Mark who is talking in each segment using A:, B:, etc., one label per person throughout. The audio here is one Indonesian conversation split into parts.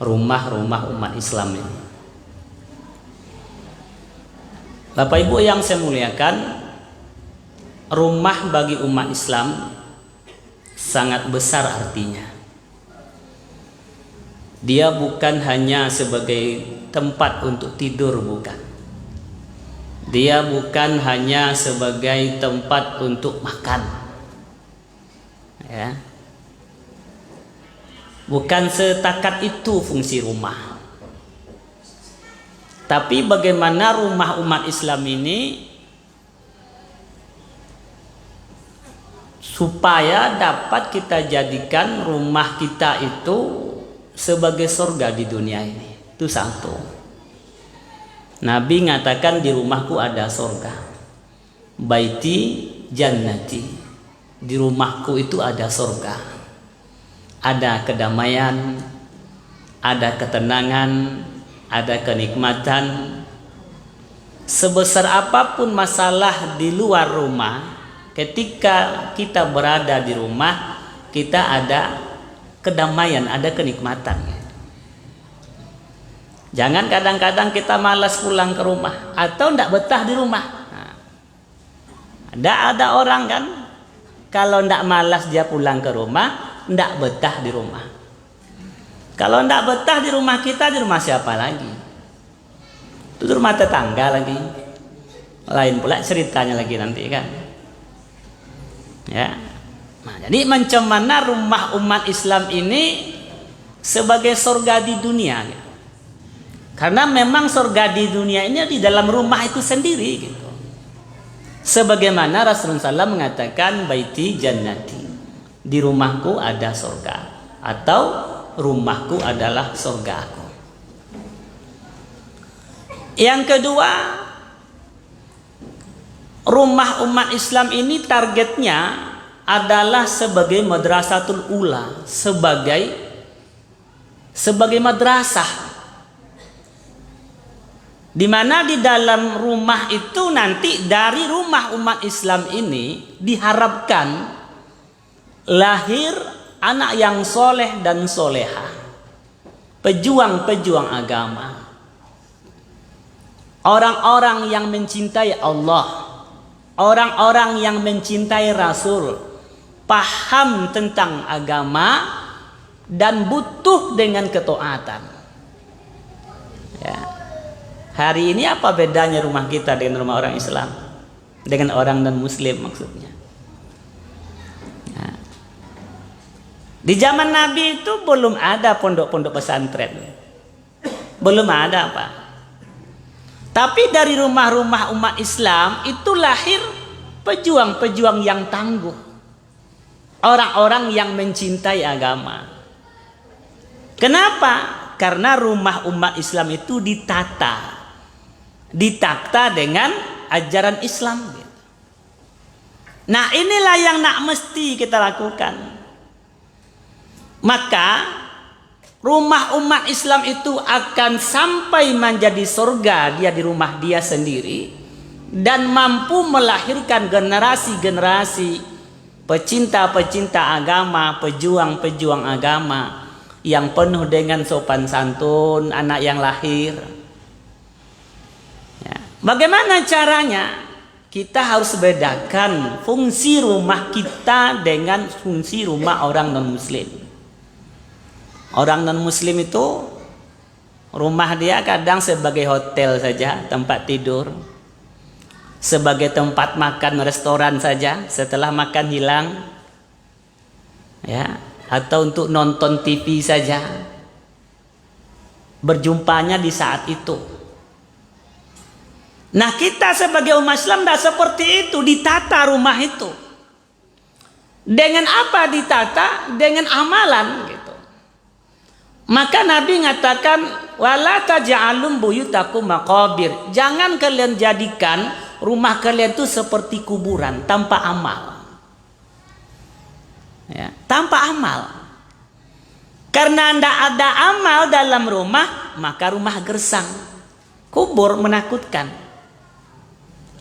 A: rumah-rumah umat Islam ini. Bapak Ibu yang saya muliakan, rumah bagi umat Islam sangat besar artinya. Dia bukan hanya sebagai tempat untuk tidur, bukan. Dia bukan hanya sebagai tempat untuk makan, ya. Bukan setakat itu fungsi rumah. Tapi bagaimana rumah umat Islam ini supaya dapat kita jadikan rumah kita itu sebagai surga di dunia ini. Itu satu. Nabi mengatakan di rumahku ada surga. Baiti jannati. Di rumahku itu ada surga. Ada kedamaian, ada ketenangan, ada kenikmatan. Sebesar apapun masalah di luar rumah, ketika kita berada di rumah, kita ada kedamaian, ada kenikmatan. Jangan kadang-kadang kita malas pulang ke rumah atau tidak betah di rumah. Ada orang kan, kalau tidak malas dia pulang ke rumah, tidak betah di rumah. Kalau tidak betah di rumah kita, di rumah siapa lagi? Itu rumah tetangga lagi. Lain pula ceritanya lagi nanti kan. Ya. Nah, jadi macam mana rumah umat Islam ini sebagai surga di dunia? Gitu. Karena memang surga di dunia ini di dalam rumah itu sendiri. Gitu. Sebagaimana Rasulullah SAW mengatakan baiti jannati. Di rumahku ada surga, atau rumahku adalah surgaku. Yang kedua, rumah umat Islam ini targetnya adalah sebagai madrasatul ula, sebagai madrasah, di mana di dalam rumah itu nanti dari rumah umat Islam ini diharapkan lahir anak yang soleh dan soleha, pejuang-pejuang agama, orang-orang yang mencintai Allah, orang-orang yang mencintai Rasul, paham tentang agama dan butuh dengan ketaatan. Ya. Hari ini apa bedanya rumah kita dengan rumah orang Islam, dengan orang non Muslim maksudnya? Di zaman Nabi itu belum ada pondok-pondok pesantren. Belum ada apa. Tapi dari rumah-rumah umat Islam itu lahir pejuang-pejuang yang tangguh. Orang-orang yang mencintai agama. Kenapa? Karena rumah umat Islam itu ditata. Ditata dengan ajaran Islam. Nah, inilah yang nak mesti kita lakukan. Maka rumah umat Islam itu akan sampai menjadi surga dia di rumah dia sendiri dan mampu melahirkan generasi-generasi pecinta-pecinta agama, pejuang-pejuang agama yang penuh dengan sopan santun anak yang lahir. Ya. Bagaimana caranya? Kita harus bedakan fungsi rumah kita dengan fungsi rumah orang non-muslim. Orang non-muslim itu rumah dia kadang sebagai hotel saja, tempat tidur, sebagai tempat makan restoran saja, setelah makan hilang, ya, atau untuk nonton TV saja, berjumpanya di saat itu. Nah, kita sebagai umat Islam tidak seperti itu, ditata rumah itu. Dengan apa ditata? Dengan amalan gitu. Maka Nabi mengatakan wala taj'alum buyutakum maqabir. Jangan kalian jadikan rumah kalian itu seperti kuburan tanpa amal. Ya, tanpa amal. Karena tidak ada amal dalam rumah, maka rumah gersang. Kubur menakutkan.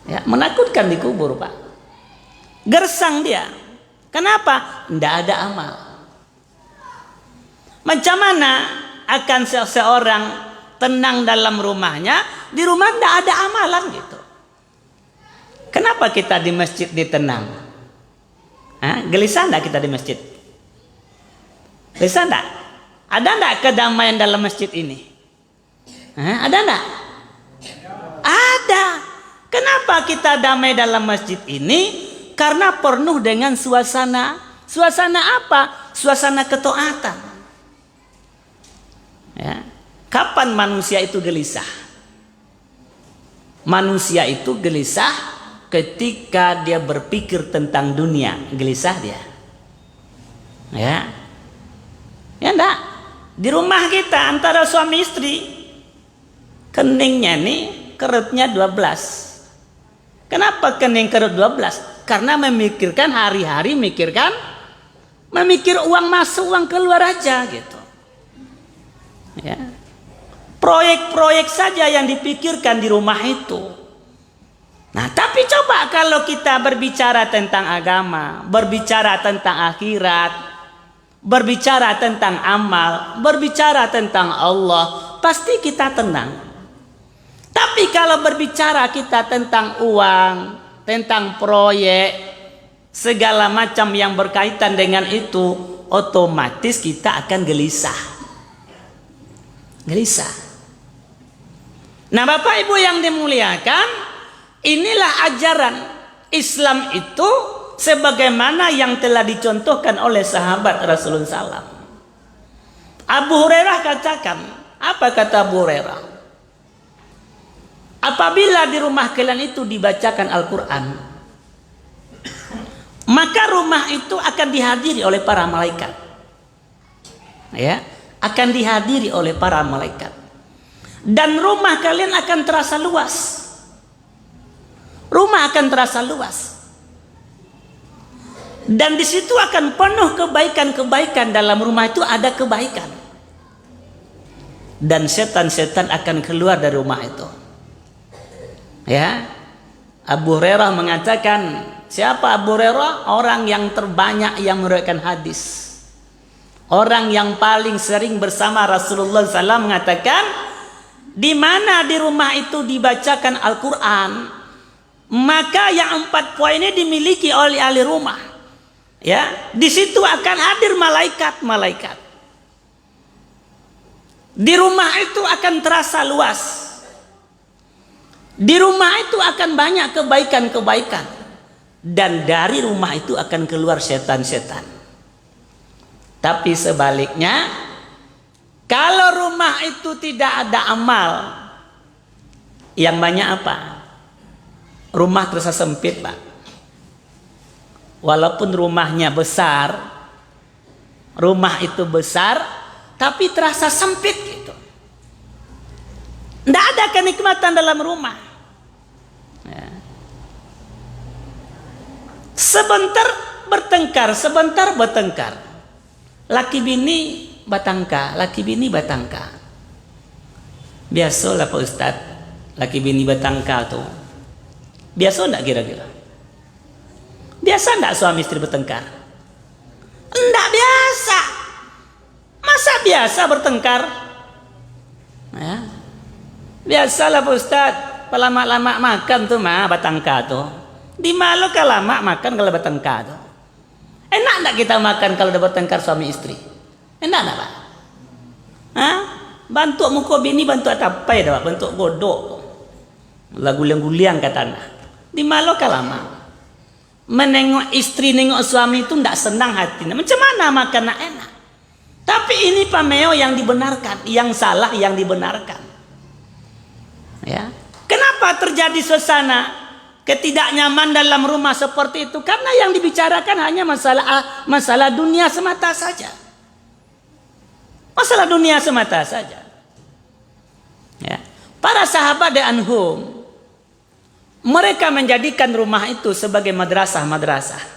A: Ya, menakutkan di kubur, Pak. Gersang dia. Kenapa? Tidak ada amal. Macam mana akan seseorang tenang dalam rumahnya? Di rumah tidak ada amalan gitu. Kenapa kita di masjid ditenang? Gelisah enggak kita di masjid? Gelisah enggak? Ada enggak kedamaian dalam masjid ini? Ada enggak? Ada. Kenapa kita damai dalam masjid ini? Karena penuh dengan suasana. Suasana apa? Suasana ketaatan. Ya. Kapan manusia itu gelisah? Manusia itu gelisah ketika dia berpikir tentang dunia. Gelisah dia. Ya. Ya enggak? Di rumah kita antara suami istri, keningnya nih kerutnya 12. Kenapa kening kerut 12? Karena memikirkan hari-hari, memikir uang masuk, uang keluar aja gitu. Ya. Proyek-proyek saja yang dipikirkan di rumah itu. Nah, tapi coba kalau kita berbicara tentang agama, berbicara tentang akhirat, berbicara tentang amal, berbicara tentang Allah, pasti kita tenang. Tapi kalau berbicara kita tentang uang, tentang proyek, segala macam yang berkaitan dengan itu, otomatis kita akan gelisah. Gelisah. Nah, Bapak Ibu yang dimuliakan, inilah ajaran Islam itu sebagaimana yang telah dicontohkan oleh sahabat Rasulullah SAW. Abu Hurairah katakan, apa kata Abu Hurairah? Apabila di rumah kalian itu dibacakan Al-Quran, maka rumah itu akan dihadiri oleh para malaikat. Ya, akan dihadiri oleh para malaikat. Dan rumah kalian akan terasa luas. Rumah akan terasa luas. Dan di situ akan penuh kebaikan-kebaikan. Dalam rumah itu ada kebaikan. Dan setan-setan akan keluar dari rumah itu. Ya, Abu Hurairah mengatakan, siapa Abu Hurairah? Orang yang terbanyak yang meriwayatkan hadis. Orang yang paling sering bersama Rasulullah SAW mengatakan, di mana di rumah itu dibacakan Al-Quran, maka yang 4 poin ini dimiliki oleh ahli rumah. Ya, di situ akan hadir malaikat-malaikat. Di rumah itu akan terasa luas. Di rumah itu akan banyak kebaikan-kebaikan. Dan dari rumah itu akan keluar setan-setan. Tapi sebaliknya, kalau rumah itu tidak ada amal, yang banyak apa? Rumah terasa sempit, Pak. Walaupun rumahnya besar, rumah itu besar, tapi terasa sempit gitu. Tidak ada kenikmatan dalam rumah. Ya. Sebentar bertengkar. Laki bini batangka, laki bini batangka. Biasalah Pak Ustadz, laki bini batangka tuh. Biasa enggak kira-kira? Biasa enggak suami istri bertengkar? Enggak biasa. Masa biasa bertengkar? Ya. Biasalah Pak Ustadz, lama-lama makan tuh mah batangka tuh. Di malu kalau lama makan kalau bertengkar tuh. Enak enggak kita makan kalau udah bertengkar suami istri? Enak enggak, Pak? Hah? Bantu muka bini, bantu atapai dah, Pak, bentuk godok. Lagu-guliang katanya. Di malu kalau lama. Menengok istri, nengok suami itu enggak senang hatinya. Macam mana makan enak? Tapi ini pameo yang dibenarkan, yang salah yang dibenarkan. Ya. Kenapa terjadi suasana ketidaknyaman dalam rumah seperti itu? Karena yang dibicarakan hanya masalah dunia semata saja. Masalah dunia semata saja. Ya. Para sahabat anhum, mereka menjadikan rumah itu sebagai madrasah-madrasah.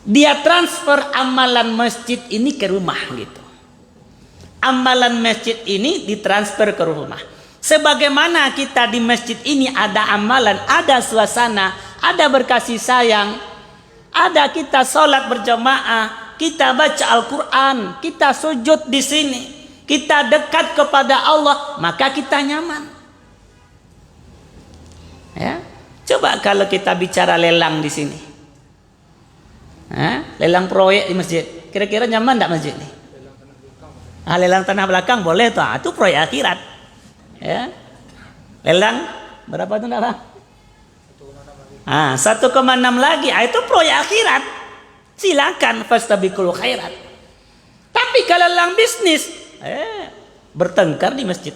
A: Dia transfer amalan masjid ini ke rumah gitu. Amalan masjid ini ditransfer ke rumah. Sebagaimana kita di masjid ini ada amalan, ada suasana, ada berkasih sayang, ada kita sholat berjamaah, kita baca Al-Quran, kita sujud di sini, kita dekat kepada Allah, maka kita nyaman. Ya, coba kalau kita bicara lelang di sini, lelang proyek di masjid, kira-kira nyaman tidak masjid nih? Lelang tanah belakang boleh tuh, itu proyek akhirat. Ya, lelang berapa tuh Bang? 1,6 lagi, itu proyek akhirat. Silakan fastabiqul khairat. Tapi kalau lelang bisnis, bertengkar di masjid.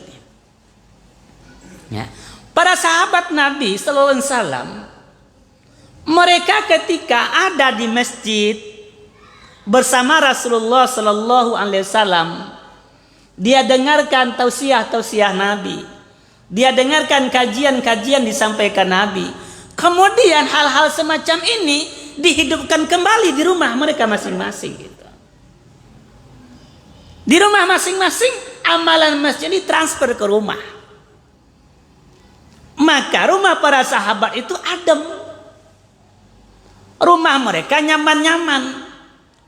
A: Ya. Para sahabat Nabi sallallahu alaihi wasallam, mereka ketika ada di masjid bersama Rasulullah sallallahu alaihi wasallam, dia dengarkan tausiah-tausiah Nabi. Dia dengarkan kajian-kajian disampaikan Nabi. Kemudian hal-hal semacam ini dihidupkan kembali di rumah mereka masing-masing gitu. Di rumah masing-masing amalan masjid ini transfer ke rumah. Maka rumah para sahabat itu adem. Rumah mereka nyaman-nyaman.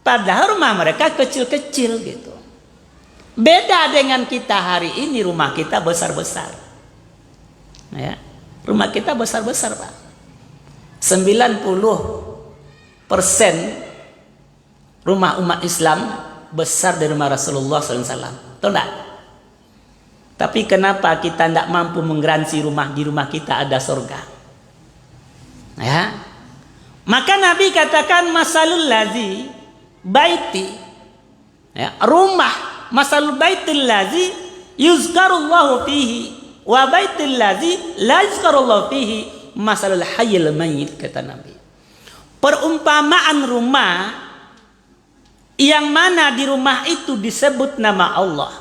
A: Padahal rumah mereka kecil-kecil gitu. Beda dengan kita hari ini, rumah kita besar-besar. Ya, rumah kita besar-besar, Pak. 90% rumah umat Islam besar dari rumah Rasulullah SAW. Tahu enggak? Tapi kenapa kita tidak mampu menggaransi rumah di rumah kita ada surga? Ya. Maka Nabi katakan masalul ladzi baiti. Ya, rumah masalul baitil ladzi yuzkarullahu fihi wa baitil ladzi la yuzkarullahu fihi masalul hayyil mayyit, kata Nabi. Perumpamaan rumah yang mana di rumah itu disebut nama Allah,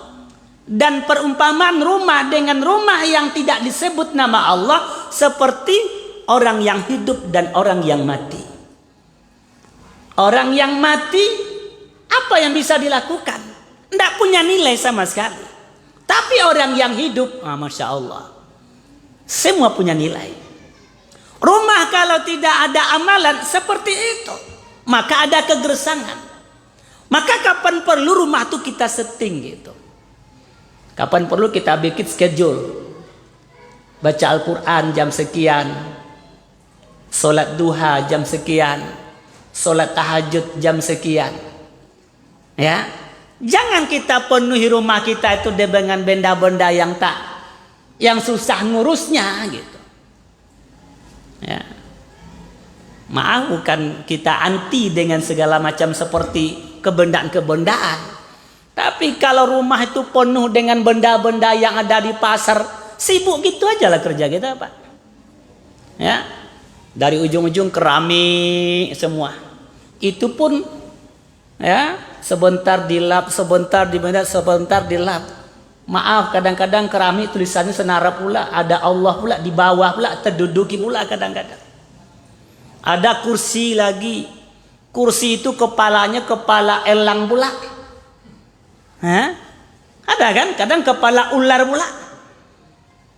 A: dan perumpamaan rumah dengan rumah yang tidak disebut nama Allah seperti orang yang hidup dan orang yang mati. Orang yang mati, apa yang bisa dilakukan? Tidak punya nilai sama sekali. Tapi orang yang hidup, Masya Allah, semua punya nilai. Rumah kalau tidak ada amalan seperti itu, maka ada kegersangan. Maka kapan perlu rumah itu kita setting gitu. Kapan perlu kita bikin schedule. Baca Al-Quran jam sekian, sholat duha jam sekian, sholat tahajud jam sekian. Ya, jangan kita penuhi rumah kita itu dengan benda-benda yang susah ngurusnya gitu. Ya. Maaf, bukan kita anti dengan segala macam seperti kebendaan-kebendaan. Tapi kalau rumah itu penuh dengan benda-benda yang ada di pasar, sibuk gitu aja lah kerja kita, Pak. Ya. Dari ujung-ujung keramik semua. Itu pun ya, sebentar dilap, sebentar dibenda, sebentar dilap. Maaf, kadang-kadang keramik tulisannya senara pula, ada Allah pula di bawah pula, terduduki pula kadang-kadang. Ada kursi lagi. Kursi itu kepalanya kepala elang pula. Ada kan? Kadang kepala ular pula.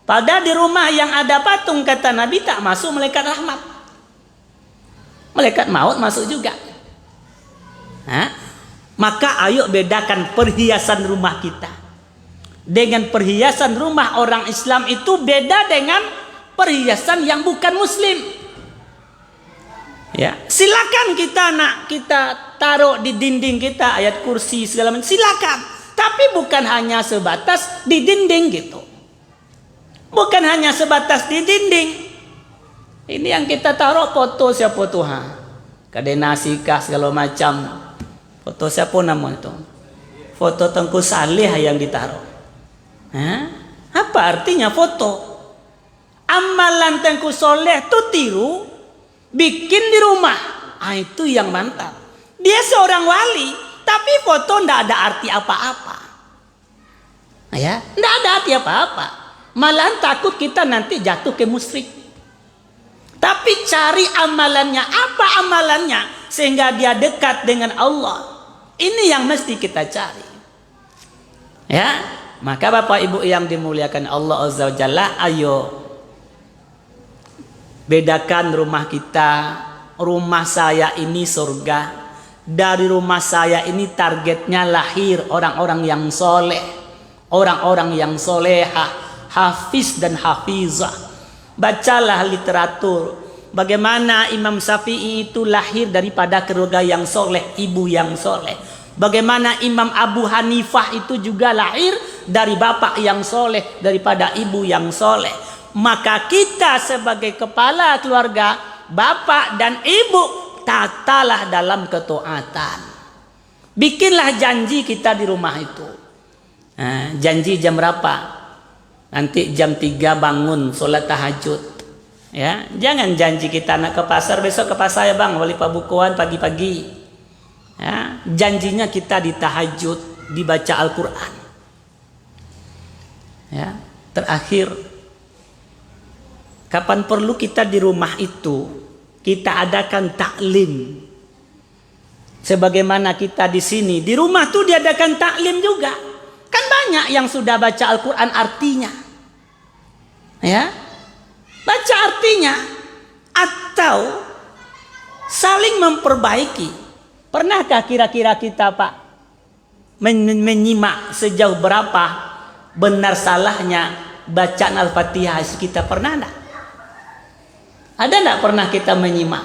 A: Padahal di rumah yang ada patung, kata Nabi, tak masuk malaikat rahmat. Malaikat maut masuk juga. Maka ayo bedakan perhiasan rumah kita dengan perhiasan rumah orang Islam. Itu beda dengan perhiasan yang bukan muslim. Ya, silakan kita taruh di dinding kita ayat kursi segala macam, silakan. Tapi bukan hanya sebatas di dinding gitu. Bukan hanya sebatas di dinding. Ini yang kita taruh foto siapa Tuhan, kadenasi kah segala macam. Foto siapa namanya itu? Foto Tengku Saleh yang ditaruh. Apa artinya foto? Amalan Tengku Soleh itu tiru, bikin di rumah. Itu yang mantap. Dia seorang wali, tapi foto ndak ada arti apa-apa. Ya, ndak ada arti apa-apa. Malahan takut kita nanti jatuh ke musyrik. Tapi cari amalannya, apa amalannya sehingga dia dekat dengan Allah. Ini yang mesti kita cari. Ya. Maka Bapak Ibu yang dimuliakan Allah Azza wa Jalla, ayo bedakan rumah kita. Rumah saya ini surga, dari rumah saya ini targetnya lahir orang-orang yang soleh, orang-orang yang solehah, hafiz dan hafizah. Bacalah literatur bagaimana Imam Syafi'i itu lahir daripada keluarga yang soleh, ibu yang soleh. Bagaimana Imam Abu Hanifah itu juga lahir dari bapak yang soleh, daripada ibu yang soleh. Maka kita sebagai kepala keluarga, bapak dan ibu, tatalah dalam ketaatan. Bikinlah janji kita di rumah itu. Janji jam berapa? Nanti jam 3 bangun sholat tahajud. Ya, jangan janji kita nak ke pasar, besok ke pasar ya bang, wali pabukuan pagi-pagi. Ya, janjinya kita di tahajud, dibaca Al-Quran. Ya, terakhir, kapan perlu kita di rumah itu kita adakan taklim. Sebagaimana kita di sini di rumah tuh diadakan taklim juga. Kan banyak yang sudah baca Al-Quran artinya. Ya, baca artinya atau saling memperbaiki. Pernahkah kira-kira kita Pak menyimak sejauh berapa benar salahnya bacaan Al-Fatihah kita? Pernah enggak? Ada enggak pernah kita menyimak?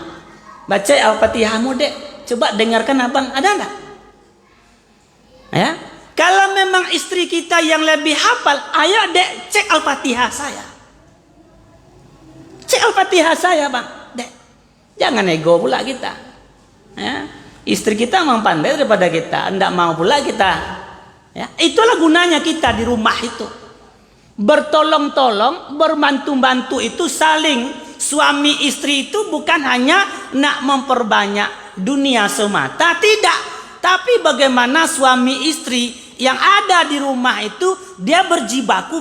A: Baca Al-Fatihahmu dek, coba dengarkan abang, ada enggak? Ya, kalau memang istri kita yang lebih hafal, ayo dek cek Al-Fatihah saya. Cek Al-Fatihah saya bang, dek. Jangan ego pula kita. Ya, istri kita memang pandai daripada kita, enggak mau pula kita. Ya, itulah gunanya kita di rumah itu. Bertolong-tolong, berbantu-bantu itu saling. Suami istri itu bukan hanya nak memperbanyak dunia semata, tidak. Tapi bagaimana suami istri yang ada di rumah itu dia berjibaku